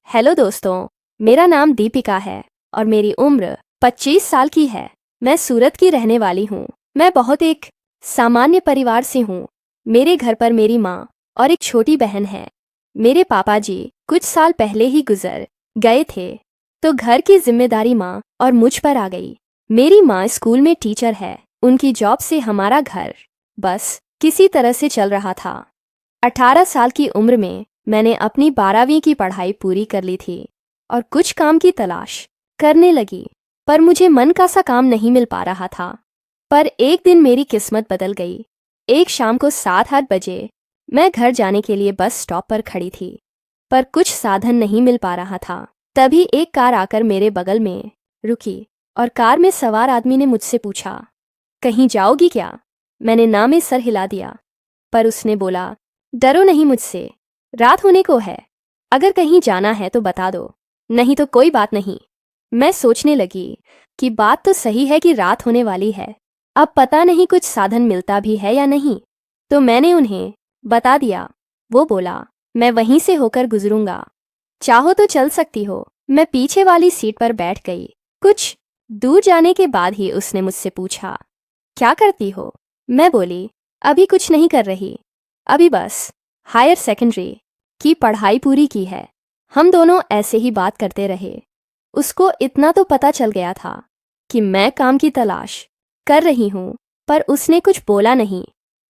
Hello दोस्तों, मेरा नाम दीपिका है और मेरी उम्र 25 साल की है। मैं सूरत की रहने वाली हूँ। मैं बहुत एक सामान्य परिवार से हूँ। मेरे घर पर मेरी माँ और एक छोटी बहन है। मेरे पापा जी कुछ साल पहले ही गुजर गए थे, तो घर की जिम्मेदारी माँ और मुझ पर आ गई। मेरी माँ स्कूल में टीचर है। उनकी जॉब से हमारा घर बस किसी तरह से चल रहा था। 18 साल की उम्र में मैंने अपनी 12वीं की पढ़ाई पूरी कर ली थी और कुछ काम की तलाश करने लगी, पर मुझे मन का सा काम नहीं मिल पा रहा था। पर एक दिन मेरी किस्मत बदल गई। एक शाम को 7-8 बजे मैं घर जाने के लिए बस स्टॉप पर खड़ी थी, पर कुछ साधन नहीं मिल पा रहा था। तभी एक कार आकर मेरे बगल में रुकी और कार में सवार आदमी ने मुझसे पूछा, कहीं जाओगी क्या? मैंने ना में सर हिला दिया, पर उसने बोला, डरो नहीं मुझसे, रात होने को है। अगर कहीं जाना है तो बता दो, नहीं तो कोई बात नहीं। मैं सोचने लगी कि बात तो सही है कि रात होने वाली है, अब पता नहीं कुछ साधन मिलता भी है या नहीं। तो मैंने उन्हें बता दिया। वो बोला, मैं वहीं से होकर गुजरूंगा, चाहो तो चल सकती हो। मैं पीछे वाली सीट पर बैठ गई। कुछ दूर जाने के बाद ही उसने मुझसे पूछा, क्या करती हो? मैं बोली, अभी कुछ नहीं कर रही, अभी बस हायर सेकेंडरी की पढ़ाई पूरी की है। हम दोनों ऐसे ही बात करते रहे। उसको इतना तो पता चल गया था कि मैं काम की तलाश कर रही हूँ, पर उसने कुछ बोला नहीं।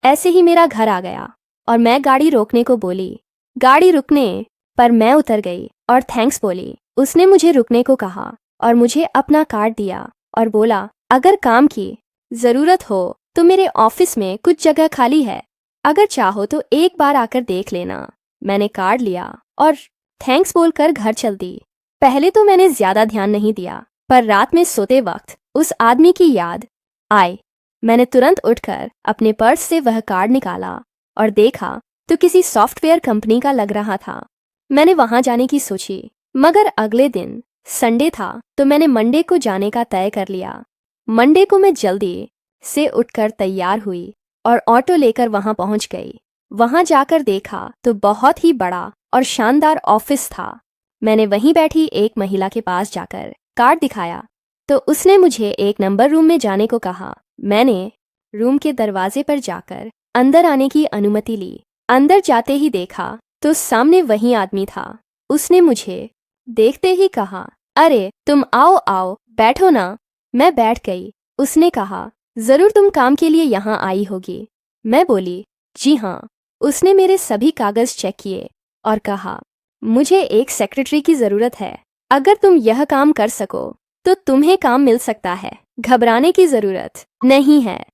ऐसे ही मेरा घर आ गया और मैं गाड़ी रोकने को बोली। गाड़ी रुकने पर मैं उतर गई और थैंक्स बोली। उसने मुझे रुकने को कहा और मुझे अपना कार्ड दिया और बोला, अगर काम की ज़रूरत हो तो मेरे ऑफिस में कुछ जगह खाली है, अगर चाहो तो एक बार आकर देख लेना। मैंने कार्ड लिया और थैंक्स बोलकर घर चल दी। पहले तो मैंने ज्यादा ध्यान नहीं दिया, पर रात में सोते वक्त उस आदमी की याद आई। मैंने तुरंत उठकर अपने पर्स से वह कार्ड निकाला और देखा तो किसी सॉफ्टवेयर कंपनी का लग रहा था। मैंने वहां जाने की सोची, मगर अगले दिन संडे था तो मैंने मंडे को जाने का तय कर लिया। मंडे को मैं जल्दी से उठकर तैयार हुई और ऑटो लेकर वहां पहुंच गई। वहां जाकर देखा तो बहुत ही बड़ा और शानदार ऑफिस था। मैंने वहीं बैठी एक महिला के पास जाकर कार्ड दिखाया तो उसने मुझे 1 नंबर रूम में जाने को कहा। मैंने रूम के दरवाजे पर जाकर अंदर आने की अनुमति ली। अंदर जाते ही देखा तो सामने वही आदमी था। उसने मुझे देखते ही कहा, अरे तुम आओ आओ बैठो ना। मैं बैठ गई। उसने कहा, जरूर तुम काम के लिए यहाँ आई होगी। मैं बोली, जी हाँ। उसने मेरे सभी कागज चेक किए और कहा, मुझे एक सेक्रेटरी की जरूरत है, अगर तुम यह काम कर सको तो तुम्हें काम मिल सकता है। घबराने की जरूरत नहीं है,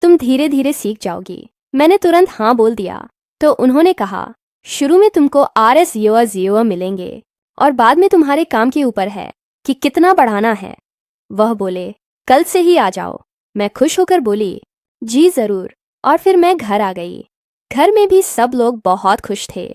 तुम धीरे धीरे सीख जाओगी। मैंने तुरंत हाँ बोल दिया। तो उन्होंने कहा, शुरू में तुमको RSUO मिलेंगे और बाद में तुम्हारे काम के ऊपर है कि कितना बढ़ाना है। वह बोले, कल से ही आ जाओ। मैं खुश होकर बोली, जी जरूर। और फिर मैं घर आ गई। घर में भी सब लोग बहुत खुश थे।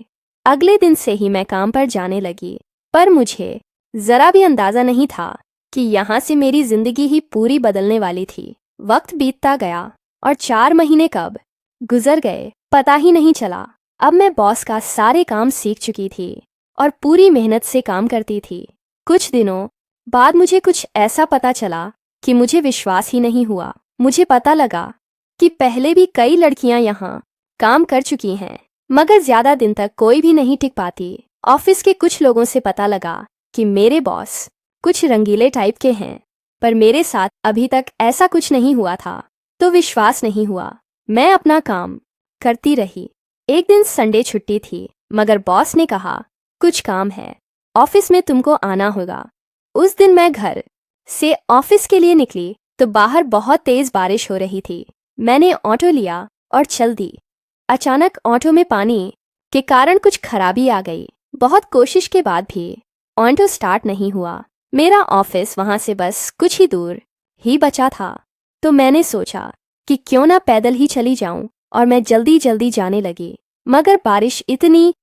अगले दिन से ही मैं काम पर जाने लगी, पर मुझे जरा भी अंदाजा नहीं था कि यहाँ से मेरी जिंदगी ही पूरी बदलने वाली थी। वक्त बीतता गया और 4 महीने कब गुजर गए पता ही नहीं चला। अब मैं बॉस का सारे काम सीख चुकी थी और पूरी मेहनत से काम करती थी। कुछ दिनों बाद मुझे कुछ ऐसा पता चला कि मुझे विश्वास ही नहीं हुआ। मुझे पता लगा कि पहले भी कई लड़कियां यहाँ काम कर चुकी हैं, मगर ज्यादा दिन तक कोई भी नहीं टिक पाती। ऑफिस के कुछ लोगों से पता लगा कि मेरे बॉस कुछ रंगीले टाइप के हैं, पर मेरे साथ अभी तक ऐसा कुछ नहीं हुआ था, तो विश्वास नहीं हुआ। मैं अपना काम करती रही। एक दिन संडे छुट्टी थी, मगर बॉस ने कहा, कुछ काम है, ऑफिस में तुमको आना होगा। उस दिन मैं घर से ऑफिस के लिए निकली तो बाहर बहुत तेज बारिश हो रही थी। मैंने ऑटो लिया और चल दी। अचानक ऑटो में पानी के कारण कुछ खराबी आ गई। बहुत कोशिश के बाद भी ऑटो स्टार्ट नहीं हुआ। मेरा ऑफिस वहां से बस कुछ ही दूर ही बचा था, तो मैंने सोचा कि क्यों ना पैदल ही चली जाऊं, और मैं जल्दी जल्दी जाने लगी। मगर बारिश इतनी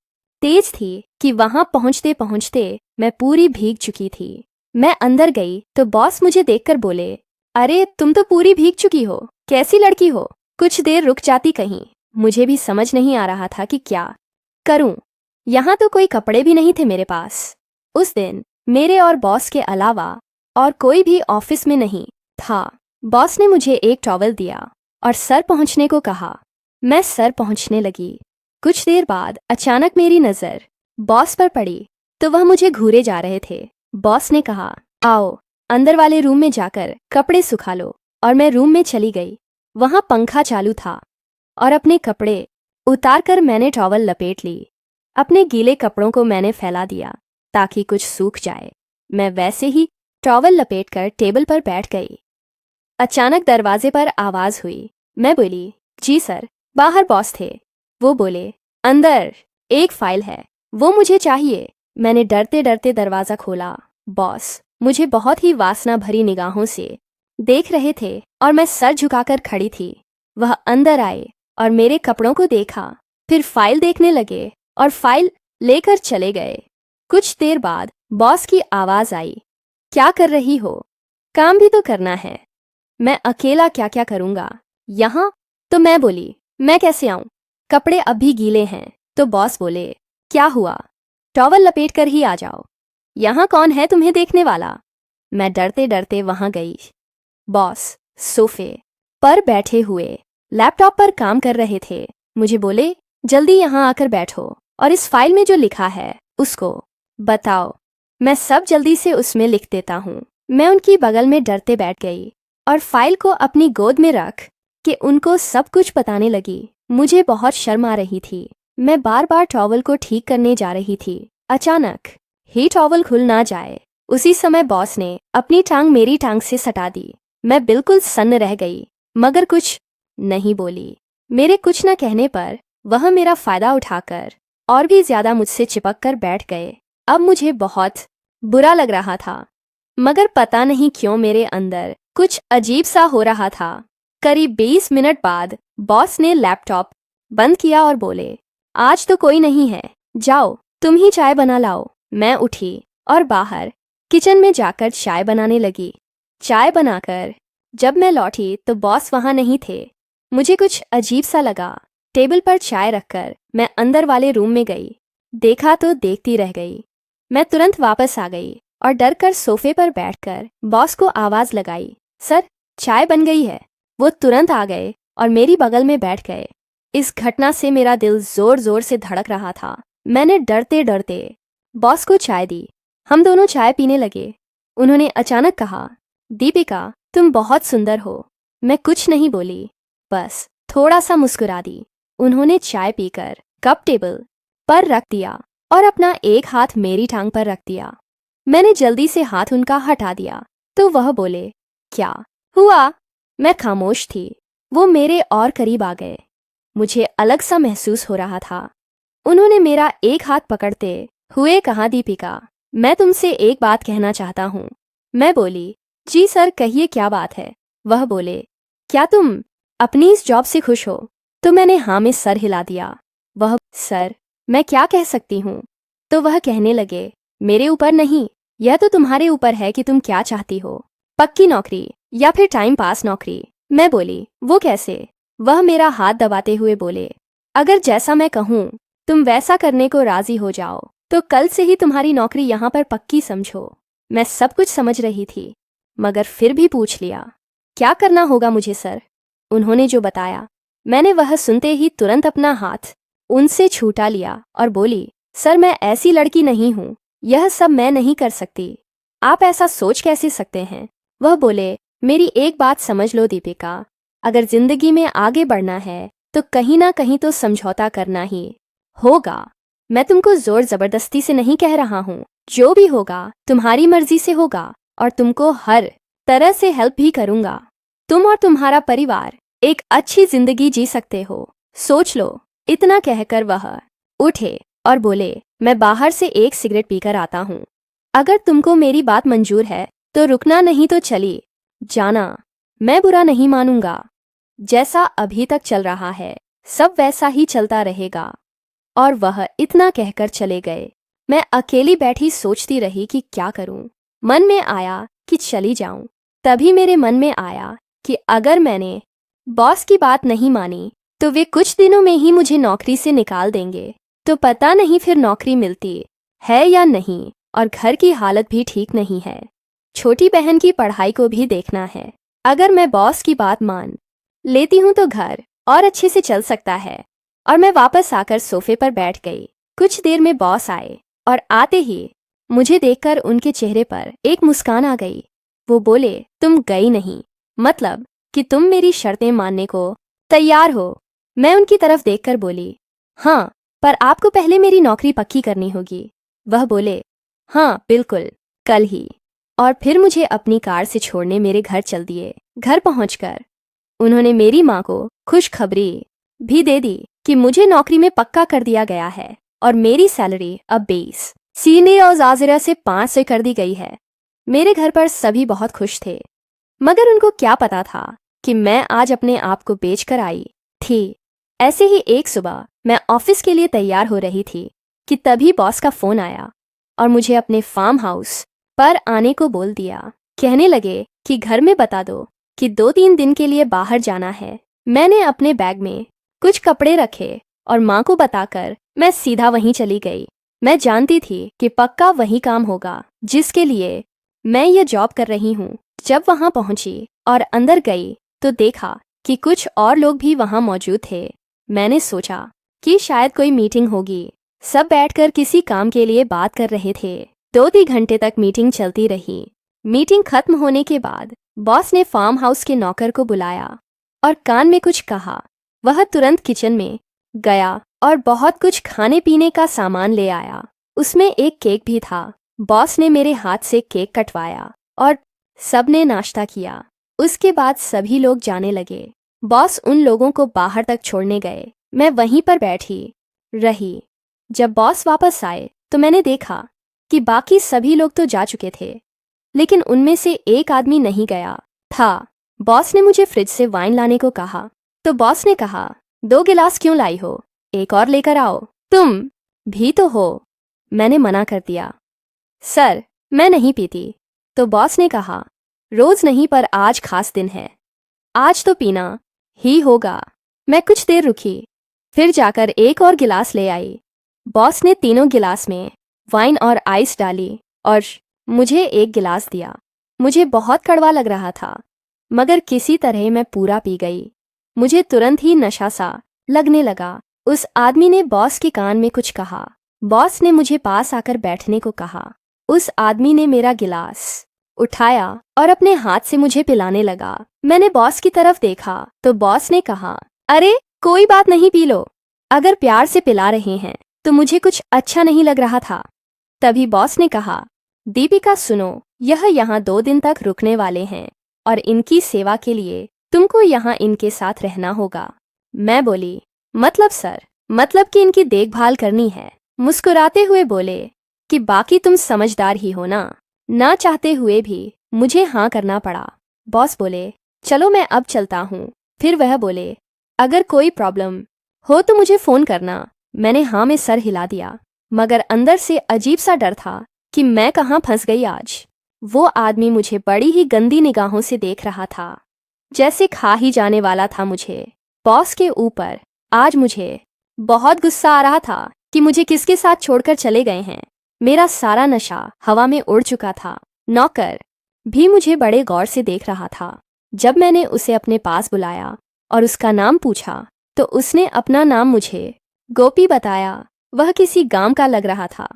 तेज थी कि वहां पहुंचते पहुंचते मैं पूरी भीग चुकी थी। मैं अंदर गई तो बॉस मुझे देखकर बोले, अरे तुम तो पूरी भीग चुकी हो, कैसी लड़की हो, कुछ देर रुक जाती कहीं। मुझे भी समझ नहीं आ रहा था कि क्या करूं। यहाँ तो कोई कपड़े भी नहीं थे मेरे पास। उस दिन मेरे और बॉस के अलावा और कोई भी ऑफिस में नहीं था। बॉस ने मुझे एक टॉवल दिया और सर पहुंचने को कहा। मैं सर पहुंचने लगी। कुछ देर बाद अचानक मेरी नज़र बॉस पर पड़ी तो वह मुझे घूरे जा रहे थे। बॉस ने कहा, आओ अंदर वाले रूम में जाकर कपड़े सुखा लो। और मैं रूम में चली गई। वहाँ पंखा चालू था और अपने कपड़े उतारकर मैंने टॉवल लपेट ली। अपने गीले कपड़ों को मैंने फैला दिया ताकि कुछ सूख जाए। मैं वैसे ही टॉवल लपेटकर टेबल पर बैठ गई। अचानक दरवाजे पर आवाज़ हुई। मैं बोली, जी सर। बाहर बॉस थे। वो बोले, अंदर एक फाइल है, वो मुझे चाहिए। मैंने डरते डरते दरवाज़ा खोला। बॉस मुझे बहुत ही वासना भरी निगाहों से देख रहे थे और मैं सर झुकाकर खड़ी थी। वह अंदर आए और मेरे कपड़ों को देखा, फिर फाइल देखने लगे और फाइल लेकर चले गए। कुछ देर बाद बॉस की आवाज़ आई, क्या कर रही हो? काम भी तो करना है। मैं अकेला क्या क्या करूँगा यहाँ? तो मैं बोली, मैं कैसे आऊँ? कपड़े अब भी गीले हैं। तो बॉस बोले, क्या हुआ? टॉवल लपेट कर ही आ जाओ। यहाँ कौन है तुम्हें देखने वाला? मैं डरते डरते वहाँ गई। बॉस सोफे पर बैठे हुए लैपटॉप पर काम कर रहे थे। मुझे बोले, जल्दी यहाँ आकर बैठो और इस फाइल में जो लिखा है उसको बताओ। मैं सब जल्दी से उसमें लिख देता हूँ। मैं उनकी बगल में डरते बैठ गई और फाइल को अपनी गोद में रख के उनको सब कुछ बताने लगी। मुझे बहुत शर्म आ रही थी। मैं बार बार टॉवल को ठीक करने जा रही थी। अचानक ही टॉवल खुल ना जाए, उसी समय बॉस ने अपनी टांग मेरी टांग से सटा दी। मैं बिल्कुल सन्न रह गई मगर कुछ नहीं बोली। मेरे कुछ न कहने पर वह मेरा फायदा उठाकर और भी ज्यादा मुझसे चिपक कर बैठ गए। अब मुझे बहुत बुरा लग रहा था मगर पता नहीं क्यों मेरे अंदर कुछ अजीब सा हो रहा था। करीब 20 मिनट बाद बॉस ने लैपटॉप बंद किया और बोले, आज तो कोई नहीं है, जाओ तुम ही चाय बना लाओ। मैं उठी और बाहर किचन में जाकर चाय बनाने लगी। चाय बनाकर जब मैं लौटी तो बॉस वहाँ नहीं थे। मुझे कुछ अजीब सा लगा। टेबल पर चाय रखकर मैं अंदर वाले रूम में गई। देखा तो देखती रह गई। मैं तुरंत वापस आ गई और डर कर सोफे पर बैठकर बॉस को आवाज़ लगाई, सर चाय बन गई है। वो तुरंत आ गए और मेरी बगल में बैठ गए। इस घटना से मेरा दिल जोर जोर से धड़क रहा था। मैंने डरते डरते बॉस को चाय दी। हम दोनों चाय पीने लगे। उन्होंने अचानक कहा, दीपिका तुम बहुत सुंदर हो। मैं कुछ नहीं बोली, बस थोड़ा सा मुस्कुरा दी। उन्होंने चाय पीकर कप टेबल पर रख दिया और अपना एक हाथ मेरी टांग पर रख दिया। मैंने जल्दी से हाथ उनका हटा दिया तो वह बोले, क्या हुआ? मैं खामोश थी। वो मेरे और करीब आ गए। मुझे अलग सा महसूस हो रहा था। उन्होंने मेरा एक हाथ पकड़ते हुए कहा, दीपिका मैं तुमसे एक बात कहना चाहता हूँ। मैं बोली, जी सर कहिए क्या बात है? वह बोले, क्या तुम अपनी इस जॉब से खुश हो? तो मैंने हाँ में सर हिला दिया। वह, सर मैं क्या कह सकती हूँ? तो वह कहने लगे, मेरे ऊपर नहीं, यह तो तुम्हारे ऊपर है कि तुम क्या चाहती हो, पक्की नौकरी या फिर टाइम पास नौकरी। मैं बोली, वो कैसे? वह मेरा हाथ दबाते हुए बोले, अगर जैसा मैं कहूँ तुम वैसा करने को राजी हो जाओ तो कल से ही तुम्हारी नौकरी यहाँ पर पक्की समझो। मैं सब कुछ समझ रही थी मगर फिर भी पूछ लिया, क्या करना होगा मुझे सर? उन्होंने जो बताया मैंने वह सुनते ही तुरंत अपना हाथ उनसे छूटा लिया और बोली, सर मैं ऐसी लड़की नहीं हूँ, यह सब मैं नहीं कर सकती। आप ऐसा सोच कैसे सकते हैं? वह बोले, मेरी एक बात समझ लो दीपिका, अगर जिंदगी में आगे बढ़ना है तो कहीं ना कहीं तो समझौता करना ही होगा। मैं तुमको जोर जबरदस्ती से नहीं कह रहा हूँ, जो भी होगा तुम्हारी मर्जी से होगा और तुमको हर तरह से हेल्प भी करूँगा। तुम और तुम्हारा परिवार एक अच्छी जिंदगी जी सकते हो, सोच लो। इतना कहकर वह उठे और बोले, मैं बाहर से एक सिगरेट पीकर आता हूँ। अगर तुमको मेरी बात मंजूर है तो रुकना, नहीं तो चली जाना। मैं बुरा नहीं मानूंगा। जैसा अभी तक चल रहा है सब वैसा ही चलता रहेगा। और वह इतना कहकर चले गए। मैं अकेली बैठी सोचती रही कि क्या करूं। मन में आया कि चली जाऊं। तभी मेरे मन में आया कि अगर मैंने बॉस की बात नहीं मानी तो वे कुछ दिनों में ही मुझे नौकरी से निकाल देंगे। तो पता नहीं फिर नौकरी मिलती है या नहीं। और घर की हालत भी ठीक नहीं है। छोटी बहन की पढ़ाई को भी देखना है। अगर मैं बॉस की बात मान लेती हूँ तो घर और अच्छे से चल सकता है। और मैं वापस आकर सोफे पर बैठ गई। कुछ देर में बॉस आए और आते ही मुझे देखकर उनके चेहरे पर एक मुस्कान आ गई। वो बोले, तुम गई नहीं, मतलब कि तुम मेरी शर्तें मानने को तैयार हो। मैं उनकी तरफ देखकर बोली, हाँ, पर आपको पहले मेरी नौकरी पक्की करनी होगी। वह बोले, हाँ बिल्कुल, कल ही। और फिर मुझे अपनी कार से छोड़ने मेरे घर चल दिए। घर पहुंचकर उन्होंने मेरी माँ को खुशखबरी भी दे दी कि मुझे नौकरी में पक्का कर दिया गया है और मेरी सैलरी अब 20 सीने और जाजिरा से 500 कर दी गई है। मेरे घर पर सभी बहुत खुश थे, मगर उनको क्या पता था कि मैं आज अपने आप को बेचकर आई थी। ऐसे ही एक सुबह मैं ऑफिस के लिए तैयार हो रही थी कि तभी बॉस का फोन आया और मुझे अपने फार्म हाउस पर आने को बोल दिया। कहने लगे कि घर में बता दो कि 2-3 दिन के लिए बाहर जाना है। मैंने अपने बैग में कुछ कपड़े रखे और माँ को बताकर मैं सीधा वहीं चली गई। मैं जानती थी कि पक्का वही काम होगा जिसके लिए मैं ये जॉब कर रही हूँ। जब वहां पहुंची और अंदर गई तो देखा कि कुछ और लोग भी वहां मौजूद थे। मैंने सोचा कि शायद कोई मीटिंग होगी। सब बैठकर किसी काम के लिए बात कर रहे थे। 2-3 घंटे तक मीटिंग चलती रही। मीटिंग खत्म होने के बाद बॉस ने फार्म हाउस के नौकर को बुलाया और कान में कुछ कहा। वह तुरंत किचन में गया और बहुत कुछ खाने पीने का सामान ले आया। उसमें एक केक भी था। बॉस ने मेरे हाथ से केक कटवाया और सबने नाश्ता किया। उसके बाद सभी लोग जाने लगे। बॉस उन लोगों को बाहर तक छोड़ने गए। मैं वहीं पर बैठी रही। जब बॉस वापस आए तो मैंने देखा कि बाकी सभी लोग तो जा चुके थे, लेकिन उनमें से एक आदमी नहीं गया था। बॉस ने मुझे फ्रिज से वाइन लाने को कहा तो बॉस ने कहा, 2 गिलास क्यों लाई हो, एक और लेकर आओ। तुम भी तो हो। मैंने मना कर दिया, सर मैं नहीं पीती। तो बॉस ने कहा, रोज नहीं पर आज खास दिन है, आज तो पीना ही होगा। मैं कुछ देर रुकी, फिर जाकर एक और गिलास ले आई। बॉस ने तीनों गिलास में वाइन और आइस डाली और मुझे एक गिलास दिया। मुझे बहुत कड़वा लग रहा था, मगर किसी तरह मैं पूरा पी गई। मुझे तुरंत ही नशा सा लगने लगा। उस आदमी ने बॉस के कान में कुछ कहा। बॉस ने मुझे पास आकर बैठने को कहा। उस आदमी ने मेरा गिलास उठाया और अपने हाथ से मुझे पिलाने लगा। मैंने बॉस की तरफ देखा तो बॉस ने कहा, अरे कोई बात नहीं, पी लो। अगर प्यार से पिला रहे हैं तो मुझे कुछ अच्छा नहीं लग रहा था। तभी बॉस ने कहा, दीपिका सुनो, यह यहाँ 2 दिन तक रुकने वाले हैं और इनकी सेवा के लिए तुमको यहाँ इनके साथ रहना होगा। मैं बोली, मतलब सर, मतलब कि इनकी देखभाल करनी है। मुस्कुराते हुए बोले कि बाकी तुम समझदार ही हो ना चाहते हुए भी मुझे हाँ करना पड़ा। बॉस बोले, चलो मैं अब चलता हूँ। फिर वह बोले, अगर कोई प्रॉब्लम हो तो मुझे फोन करना। मैंने हाँ में सर हिला दिया, मगर अंदर से अजीब सा डर था कि मैं कहाँ फंस गई आज। वो आदमी मुझे बड़ी ही गंदी निगाहों से देख रहा था, जैसे खा ही जाने वाला था मुझे। बॉस के ऊपर आज मुझे बहुत गुस्सा आ रहा था कि मुझे किसके साथ छोड़कर चले गए हैं। मेरा सारा नशा हवा में उड़ चुका था। नौकर भी मुझे बड़े गौर से देख रहा था। जब मैंने उसे अपने पास बुलाया और उसका नाम पूछा तो उसने अपना नाम मुझे गोपी बताया। वह किसी गांव का लग रहा था।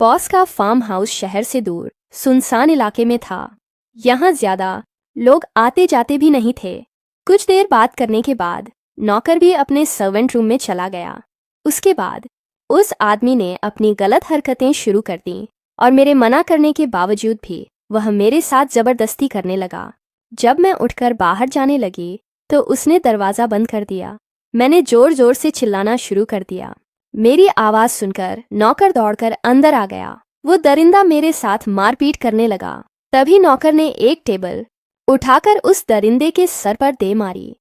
बॉस का फार्म हाउस शहर से दूर सुनसान इलाके में था। यहाँ ज्यादा लोग आते जाते भी नहीं थे। कुछ देर बात करने के बाद नौकर भी अपने सर्वेंट रूम में चला गया। उसके बाद उस आदमी ने अपनी गलत हरकतें शुरू कर दी और मेरे मना करने के बावजूद भी वह मेरे साथ जबरदस्ती करने लगा। जब मैं उठकर बाहर जाने लगी तो उसने दरवाज़ा बंद कर दिया। मैंने जोर जोर से चिल्लाना शुरू कर दिया। मेरी आवाज़ सुनकर नौकर दौड़कर अंदर आ गया। वो दरिंदा मेरे साथ मारपीट करने लगा। तभी नौकर ने एक टेबल उठाकर उस दरिंदे के सर पर दे मारी,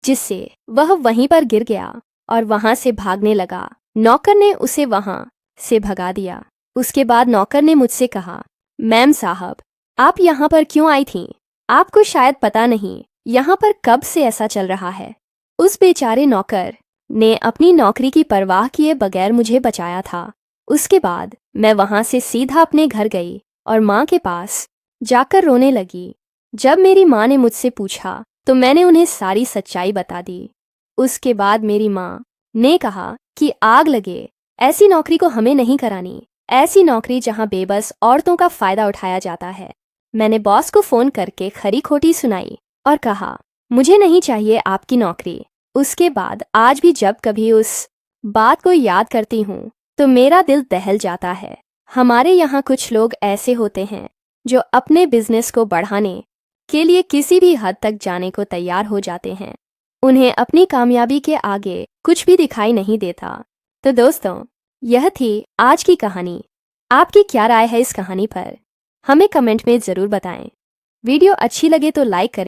जिससे वह वहीं पर गिर गया और वहां से भागने लगा। नौकर ने उसे वहां से भगा दिया। उसके बाद नौकर ने मुझसे कहा, मैम साहब, आप यहाँ पर क्यों आई थीं? आपको शायद पता नहीं यहाँ पर कब से ऐसा चल रहा है। उस बेचारे नौकर ने अपनी नौकरी की परवाह किए बगैर मुझे बचाया था। उसके बाद मैं वहां से सीधा अपने घर गई और माँ के पास जाकर रोने लगी। जब मेरी माँ ने मुझसे पूछा तो मैंने उन्हें सारी सच्चाई बता दी। उसके बाद मेरी माँ ने कहा कि आग लगे, ऐसी नौकरी को हमें नहीं करानी, ऐसी नौकरी जहां बेबस औरतों का फायदा उठाया जाता है। मैंने बॉस को फोन करके खरी खोटी सुनाई और कहा मुझे नहीं चाहिए आपकी नौकरी। उसके बाद आज भी जब कभी उस बात को याद करती हूँ तो मेरा दिल दहल जाता है। हमारे यहाँ कुछ लोग ऐसे होते हैं जो अपने बिजनेस को बढ़ाने के लिए किसी भी हद तक जाने को तैयार हो जाते हैं। उन्हें अपनी कामयाबी के आगे कुछ भी दिखाई नहीं देता। तो दोस्तों, यह थी आज की कहानी। आपकी क्या राय है इस कहानी पर? हमें कमेंट में ज़रूर बताएं। वीडियो अच्छी लगे तो लाइक करें।